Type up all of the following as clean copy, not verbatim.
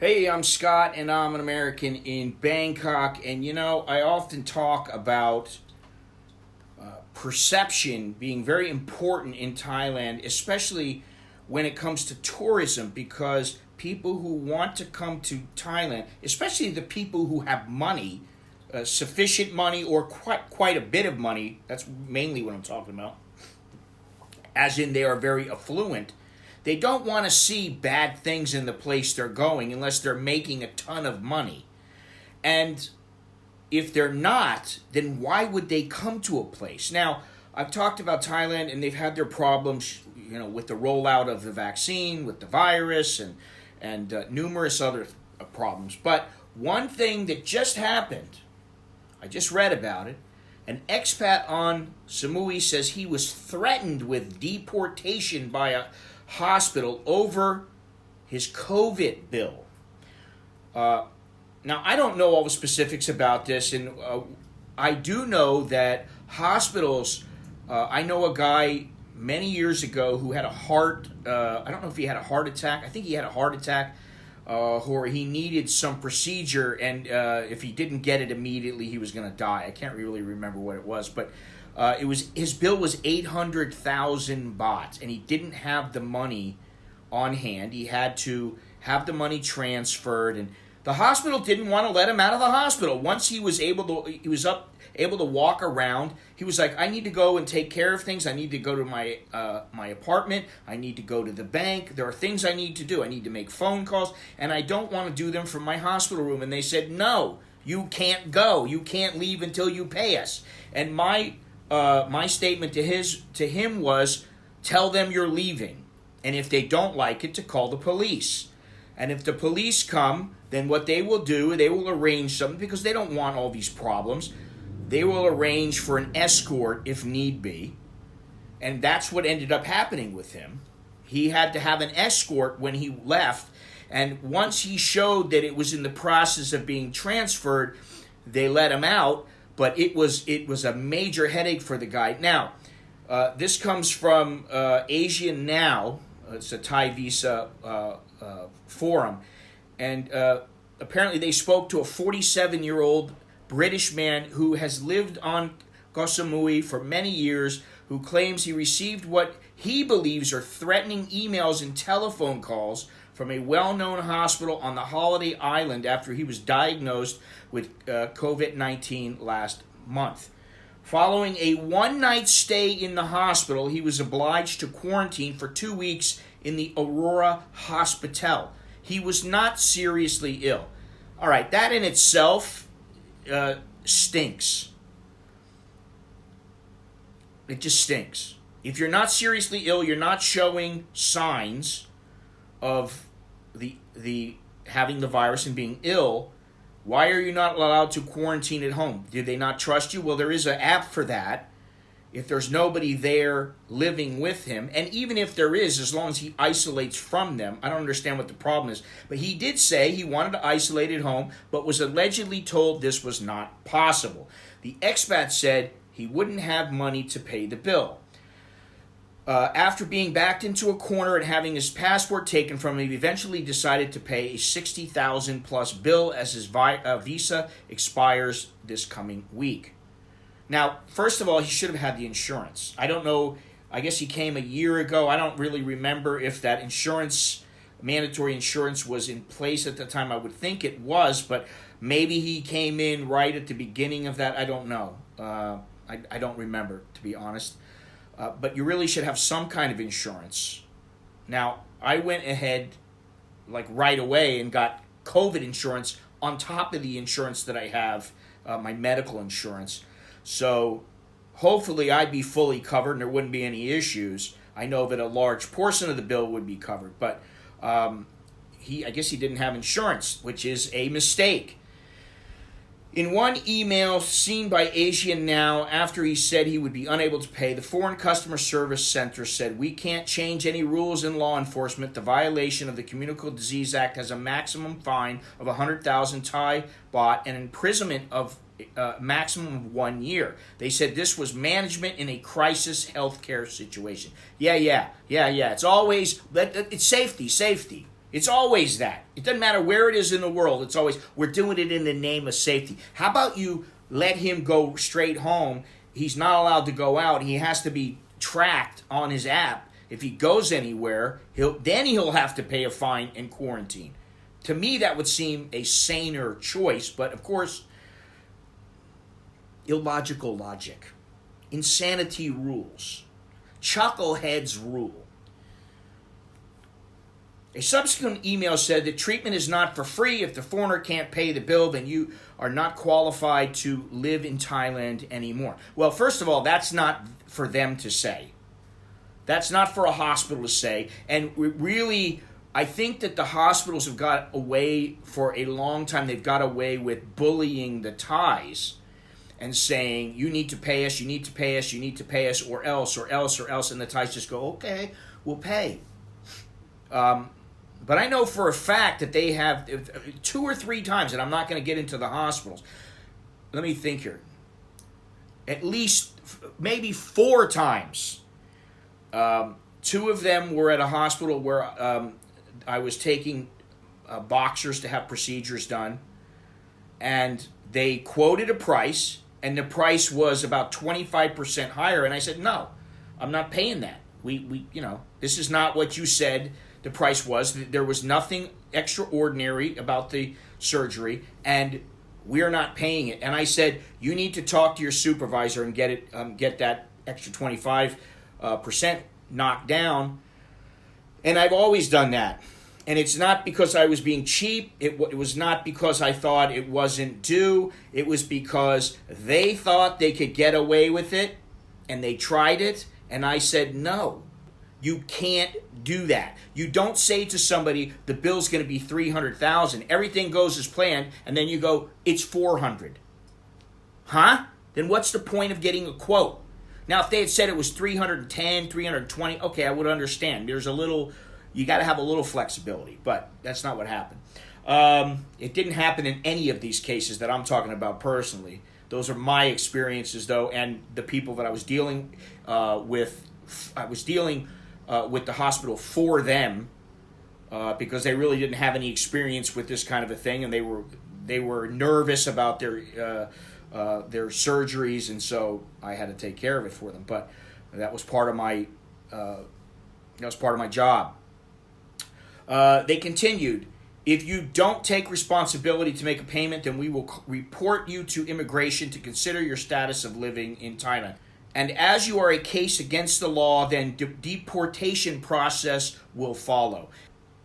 Hey, I'm Scott, and I'm an American in Bangkok. And I often talk about perception being very important in Thailand, especially when it comes to tourism, because people who want to come to Thailand, especially the people who have money, sufficient money or quite a bit of money, that's mainly what I'm talking about, as in they are very affluent. They don't want to see bad things in the place they're going unless they're making a ton of money. And if they're not, then why would they come to a place? Now, I've talked about Thailand, and they've had their problems, with the rollout of the vaccine, with the virus, and numerous other problems. But one thing that just happened, I just read about it. An expat on Samui says he was threatened with deportation by a hospital over his COVID bill. Now, I don't know all the specifics about this, and I do know that hospitals, I know a guy many years ago who had I don't know if he had a heart attack. I think he had a heart attack, or he needed some procedure, and if he didn't get it immediately, he was going to die. I can't really remember what it was, but his bill was 800,000 baht, and he didn't have the money on hand. He had to have the money transferred, and the hospital didn't want to let him out of the hospital. Once he was able to walk around, he was like, I need to go and take care of things. I need to go to my apartment. I need to go to the bank. There are things I need to do. I need to make phone calls, and I don't want to do them from my hospital room. And they said, no, you can't go. You can't leave until you pay us. And my statement to him was, tell them you're leaving, and if they don't like it, to call the police. And if the police come, then what they will do, they will arrange something, because they don't want all these problems. They will arrange for an escort if need be. And that's what ended up happening with him. He had to have an escort when he left, and once he showed that it was in the process of being transferred, they let him out. But it was a major headache for the guy. Now, this comes from Asian Now. It's a Thai visa forum. And apparently they spoke to a 47-year-old British man who has lived on Koh Samui for many years, who claims he received what he believes are threatening emails and telephone calls from a well-known hospital on the Holiday Island after he was diagnosed with COVID-19 last month. Following a one-night stay in the hospital, he was obliged to quarantine for 2 weeks in the Aurora Hospital. He was not seriously ill. All right, that in itself stinks. It just stinks. If you're not seriously ill, you're not showing signs of the having the virus and being ill, why are you not allowed to quarantine at home? Did they not trust you? Well, there is an app for that. If there's nobody there living with him, and even if there is, as long as he isolates from them, I don't understand what the problem is. But he did say he wanted to isolate at home, but was allegedly told this was not possible. The expat said he wouldn't have money to pay the bill. After being backed into a corner and having his passport taken from him, he eventually decided to pay a 60,000 plus bill as his visa expires this coming week. Now, first of all, he should have had the insurance. I don't know. I guess he came a year ago. I don't really remember if that mandatory insurance was in place at the time. I would think it was, but maybe he came in right at the beginning of that. I don't know. I don't remember, to be honest. But you really should have some kind of insurance. Now, I went ahead right away and got COVID insurance on top of the insurance that I have, my medical insurance. So hopefully I'd be fully covered and there wouldn't be any issues. I know that a large portion of the bill would be covered, but I guess he didn't have insurance, which is a mistake. In one email seen by Asian Now, after he said he would be unable to pay, the Foreign Customer Service Center said, "We can't change any rules in law enforcement. The violation of the Communicable Disease Act has a maximum fine of 100,000 Thai baht and imprisonment of maximum of 1 year." They said this was management in a crisis healthcare situation. Yeah. It's always, it's safety. It's always that. It doesn't matter where it is in the world. It's always, we're doing it in the name of safety. How about you let him go straight home? He's not allowed to go out. He has to be tracked on his app. If he goes anywhere, he'll have to pay a fine and quarantine. To me, that would seem a saner choice, but of course, illogical logic. Insanity rules. Chuckleheads rule. A subsequent email said that treatment is not for free. If the foreigner can't pay the bill, then you are not qualified to live in Thailand anymore. Well, first of all, that's not for them to say. That's not for a hospital to say. And really, I think that the hospitals have got away for a long time. They've got away with bullying the Thais and saying, you need to pay us, you need to pay us, you need to pay us, or else, or else, or else. And the Thais just go, okay, we'll pay. But I know for a fact that they have 2 or 3 times, and I'm not going to get into the hospitals. Let me think here. At least maybe 4 times. 2 of them were at a hospital where I was taking boxers to have procedures done. And they quoted a price, and the price was about 25% higher. And I said, no, I'm not paying that. We this is not what you said the price was. There was nothing extraordinary about the surgery, and we're not paying it. And I said, you need to talk to your supervisor and get that extra 25% knocked down. And I've always done that. And it's not because I was being cheap. It was not because I thought it wasn't due. It was because they thought they could get away with it, and they tried it. And I said, no, you can't do that. You don't say to somebody, the bill's going to be $300,000. Everything goes as planned, and then you go, it's $400,000. Huh? Then what's the point of getting a quote? Now, if they had said it was $310,000, $320,000, okay, I would understand. You got to have a little flexibility, but that's not what happened. It didn't happen in any of these cases that I'm talking about personally. Those are my experiences, though, and the people that I was dealing with. I was dealing with the hospital for them because they really didn't have any experience with this kind of a thing, and they were nervous about their surgeries, and so I had to take care of it for them. But that was part of my job. They continued, if you don't take responsibility to make a payment, then we will report you to immigration to consider your status of living in Thailand. And as you are a case against the law, then deportation process will follow.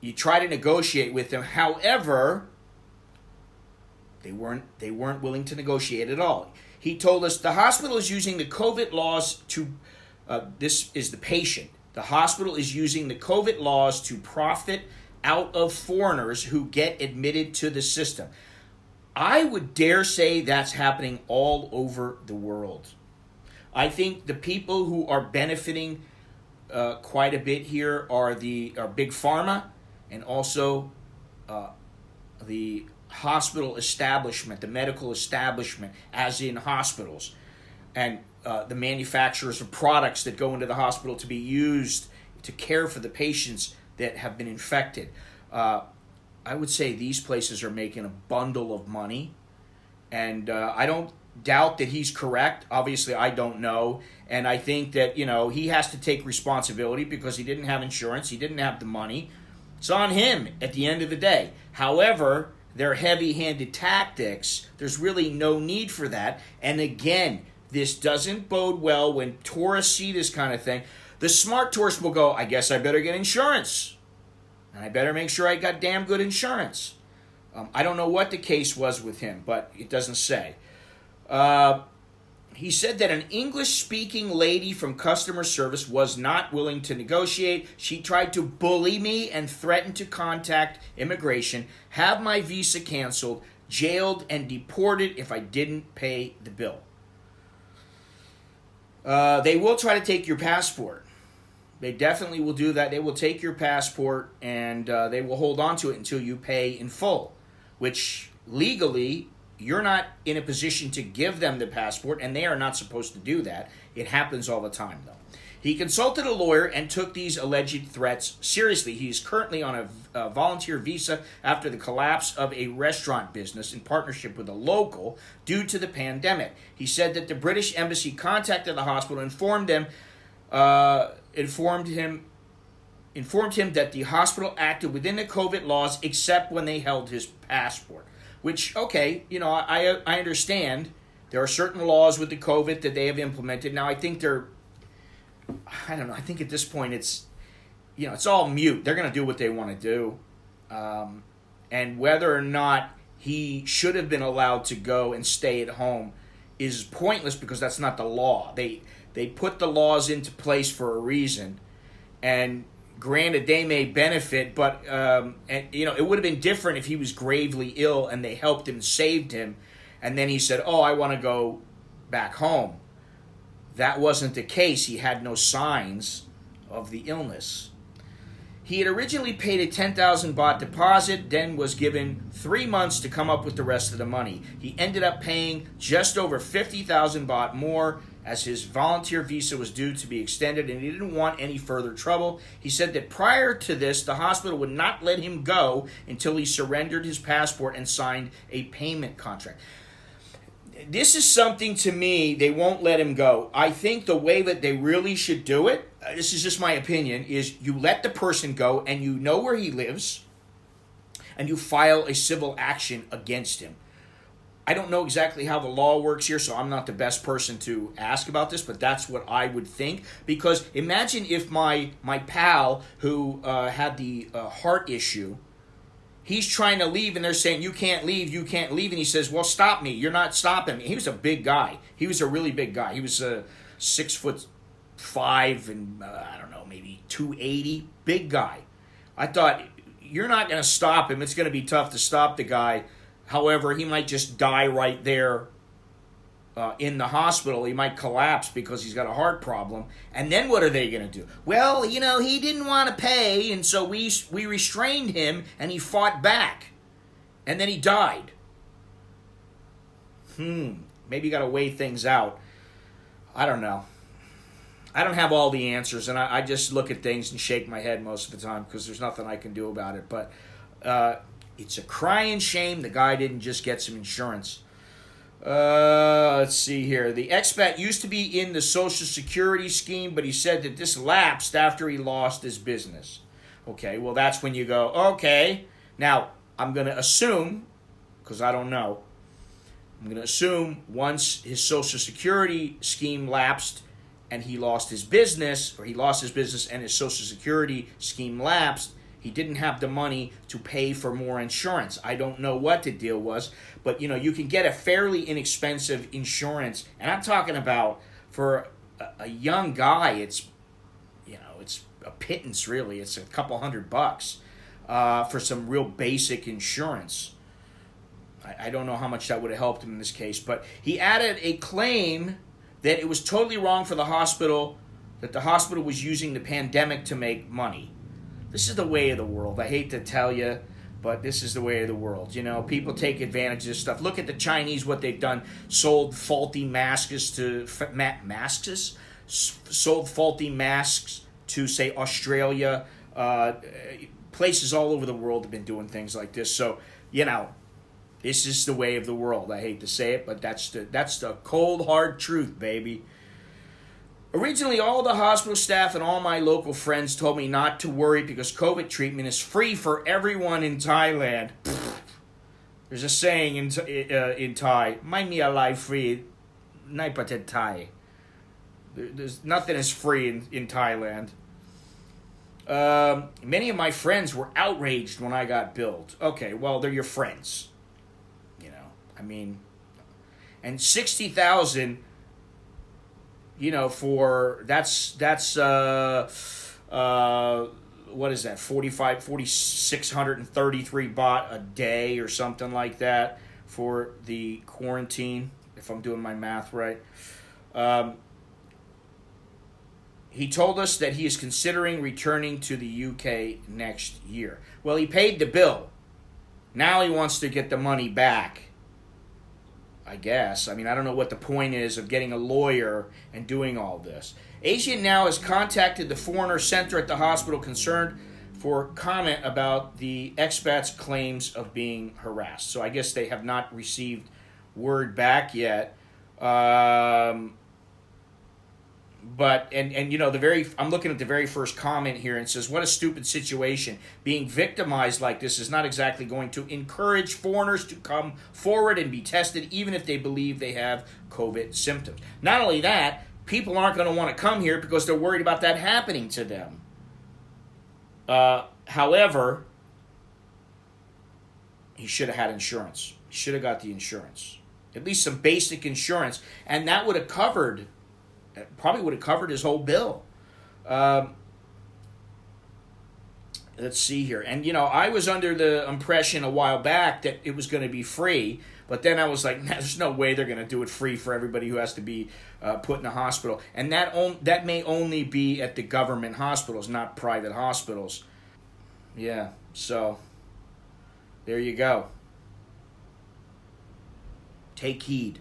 You try to negotiate with them. However, they weren't willing to negotiate at all. He told us the hospital is using the COVID laws to, this is the patient. The hospital is using the COVID laws to profit out of foreigners who get admitted to the system. I would dare say that's happening all over the world. I think the people who are benefiting quite a bit here are big pharma, and also the hospital establishment, the medical establishment, as in hospitals, and the manufacturers of products that go into the hospital to be used to care for the patients that have been infected. I would say these places are making a bundle of money, and I don't doubt that he's correct. Obviously, I don't know, and I think that he has to take responsibility because he didn't have insurance, he didn't have the money. It's on him at the end of the day. However, their heavy-handed tactics, there's really no need for that. And again, this doesn't bode well when tourists see this kind of thing. The smart tourist will go, I guess I better get insurance. And I better make sure I got damn good insurance. I don't know what the case was with him, but it doesn't say. He said that an English-speaking lady from customer service was not willing to negotiate. She tried to bully me and threatened to contact immigration, have my visa canceled, jailed, and deported if I didn't pay the bill. They will try to take your passport. They definitely will do that. They will take your passport, and they will hold on to it until you pay in full, which legally you're not in a position to give them the passport, and they are not supposed to do that. It happens all the time, though. He consulted a lawyer and took these alleged threats seriously. He is currently on a volunteer visa after the collapse of a restaurant business in partnership with a local due to the pandemic. He said that the British embassy contacted the hospital and informed him that the hospital acted within the COVID laws except when they held his passport. Which, okay, I understand. There are certain laws with the COVID that they have implemented. Now, I think I don't know. I think at this point it's all mute. They're going to do what they want to do. And whether or not he should have been allowed to go and stay at home is pointless because that's not the law. They put the laws into place for a reason. And granted, they may benefit, but it would have been different if he was gravely ill and they helped him, saved him, and then he said, "Oh, I want to go back home." That wasn't the case. He had no signs of the illness. He had originally paid a 10,000 baht deposit, then was given 3 months to come up with the rest of the money. He ended up paying just over 50,000 baht more as his volunteer visa was due to be extended and he didn't want any further trouble. He said that prior to this, the hospital would not let him go until he surrendered his passport and signed a payment contract. This is something, to me, they won't let him go. I think the way that they really should do it, this is just my opinion, is you let the person go and you know where he lives and you file a civil action against him. I don't know exactly how the law works here, so I'm not the best person to ask about this, but that's what I would think. Because imagine if my pal who had the heart issue, he's trying to leave and they're saying, you can't leave. And he says, well, stop me. You're not stopping me. He was a big guy. He was a really big guy. He was 6'5" and I don't know, maybe 280. Big guy. I thought, you're not going to stop him. It's going to be tough to stop the guy. However, he might just die right there in the hospital. He might collapse because he's got a heart problem. And then what are they going to do? Well, he didn't want to pay, and so we restrained him, and he fought back. And then he died. Maybe you got to weigh things out. I don't know. I don't have all the answers, and I just look at things and shake my head most of the time because there's nothing I can do about it. But it's a crying shame the guy didn't just get some insurance. Let's see here. The expat used to be in the Social Security scheme, but he said that this lapsed after he lost his business. Okay, well, that's when you go, okay. Now, I'm going to assume, because I don't know, I'm going to assume once his Social Security scheme lapsed and he lost his business, or he lost his business and his Social Security scheme lapsed, he didn't have the money to pay for more insurance. I don't know what the deal was, but you can get a fairly inexpensive insurance, and I'm talking about for a young guy, it's a pittance really. It's a couple $100 for some real basic insurance. I don't know how much that would have helped him in this case, but he added a claim that it was totally wrong for the hospital, that the hospital was using the pandemic to make money. This is the way of the world. I hate to tell you, but this is the way of the world. People take advantage of this stuff. Look at the Chinese, what they've done. Sold faulty masks to say, Australia. Places all over the world have been doing things like this. So, this is the way of the world. I hate to say it, but that's the cold, hard truth, baby. Originally, all the hospital staff and all my local friends told me not to worry because COVID treatment is free for everyone in Thailand. There's a saying in Thai, "Mai mi alai free, nai pratet Thai." There's nothing is free in Thailand. Many of my friends were outraged when I got billed. Okay, well, they're your friends. And 60,000. For that's what is that? 4,633 baht a day or something like that for the quarantine, if I'm doing my math right. He told us that he is considering returning to the UK next year. Well, he paid the bill. Now he wants to get the money back. I guess. I mean, I don't know what the point is of getting a lawyer and doing all this. Asian now has contacted the foreigner center at the hospital concerned for comment about the expat's claims of being harassed. So I guess they have not received word back yet. But you know, I'm looking at the very first comment here, and it says, what a stupid situation. Being victimized like this is not exactly going to encourage foreigners to come forward and be tested even if they believe they have COVID symptoms. Not only that, people aren't going to want to come here because they're worried about that happening to them. However, he should have had insurance. He should have got the insurance. At least some basic insurance, and that would have covered, probably would have covered his whole bill. Let's see here. And, you know, I was under the impression a while back that it was going to be free, but then I was like, nah, there's no way they're going to do it free for everybody who has to be put in a hospital. And that may only be at the government hospitals, not private hospitals. Yeah, so there you go. Take heed.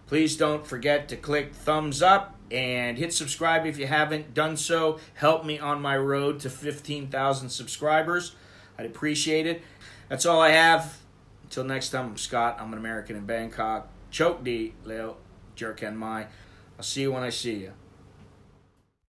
Please don't forget to click thumbs up and hit subscribe if you haven't done so. Help me on my road to 15,000 subscribers. I'd appreciate it. That's all I have. Until next time, I'm Scott. I'm an American in Bangkok. Chok di leo jerk and mai. I'll see you when I see you.